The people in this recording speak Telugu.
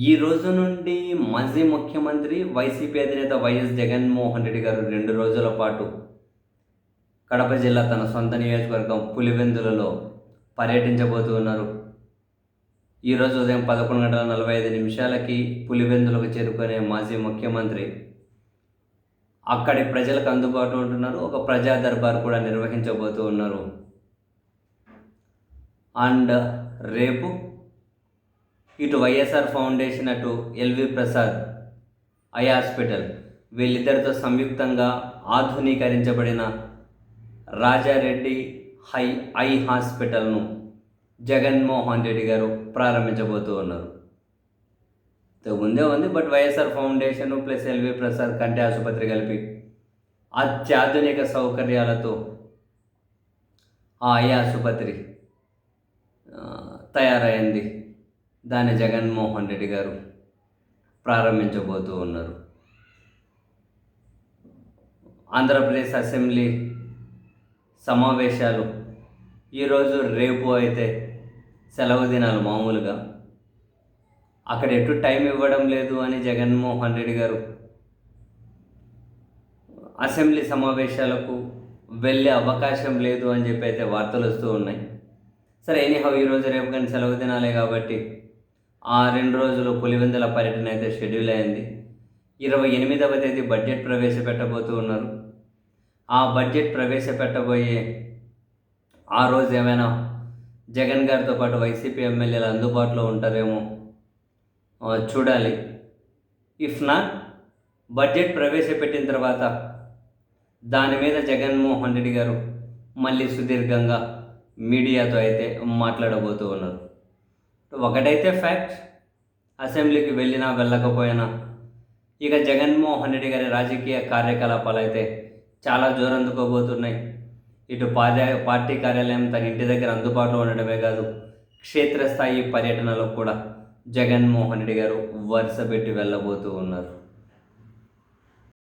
ఈ రోజు నుండి మాజీ ముఖ్యమంత్రి వైసీపీ అధినేత వైఎస్ జగన్మోహన్ రెడ్డి గారు 2 రోజుల పాటు కడప జిల్లా తన సొంత నియోజకవర్గం పులివెందులలో పర్యటించబోతూ ఉన్నారు. ఈరోజు ఉదయం 11:45 పులివెందులకు చేరుకునే మాజీ ముఖ్యమంత్రి అక్కడి ప్రజలకు అందుబాటులో ఉంటున్నారు. ఒక ప్రజా దర్బార్ కూడా నిర్వహించబోతూ ఉన్నారు. అండ్ రేపు ఇటు వైఎస్ఆర్ ఫౌండేషన్, అటు ఎల్వి ప్రసాద్ ఐ హాస్పిటల్ వీళ్ళిద్దరితో సంయుక్తంగా ఆధునీకరించబడిన రాజారెడ్డి ఐ హాస్పిటల్ను జగన్మోహన్ రెడ్డి గారు ప్రారంభించబోతూ ఉన్నారు. ముందే ఉంది, but YSR foundation plus LV Prasad కంటి ఆసుపత్రి కలిపి అత్యాధునిక సౌకర్యాలతో ఆ ఐ ఆసుపత్రి తయారైంది. దాన్ని జగన్మోహన్ రెడ్డి గారు ప్రారంభించబోతూ ఉన్నారు. ఆంధ్రప్రదేశ్ అసెంబ్లీ సమావేశాలు ఈరోజు రేపు అయితే సెలవు దినాలు మామూలుగా. అక్కడ ఎటు టైం ఇవ్వడం లేదు అని జగన్మోహన్ రెడ్డి గారు అసెంబ్లీ సమావేశాలకు వెళ్ళే అవకాశం లేదు అని చెప్పి అయితే వార్తలు వస్తూ ఉన్నాయి. సరే, ఎనీహౌ ఈరోజు రేపు కానీ సెలవు దినాలే కాబట్టి ఆ 2 రోజులు పులివెందుల పర్యటన అయితే షెడ్యూల్ అయింది. 28వ తేదీ బడ్జెట్ ప్రవేశపెట్టబోతూ ఉన్నారు. ఆ బడ్జెట్ ప్రవేశపెట్టబోయే ఆ రోజు ఏమైనా జగన్ గారితో పాటు వైసీపీ ఎమ్మెల్యేలు అందుబాటులో ఉంటారేమో చూడాలి. ఇఫ్ నాట్, బడ్జెట్ ప్రవేశపెట్టిన తర్వాత దాని మీద జగన్మోహన్ రెడ్డి గారు మళ్ళీ సుదీర్ఘంగా మీడియాతో అయితే మాట్లాడబోతూ ఉన్నారు. ఒకటైతే ఫ్యాక్ట్, అసెంబ్లీకి వెళ్ళినా వెళ్ళకపోయినా ఇక జగన్మోహన్ రెడ్డి గారి రాజకీయ కార్యకలాపాలు అయితే చాలా జోరందుకోబోతున్నాయి. ఇటు పార్టీ కార్యాలయం తన ఇంటి దగ్గర అందుబాటులో ఉండడమే కాదు, క్షేత్రస్థాయి పర్యటనలో కూడా జగన్మోహన్ రెడ్డి గారు వరుస పెట్టి వెళ్ళబోతూ ఉన్నారు.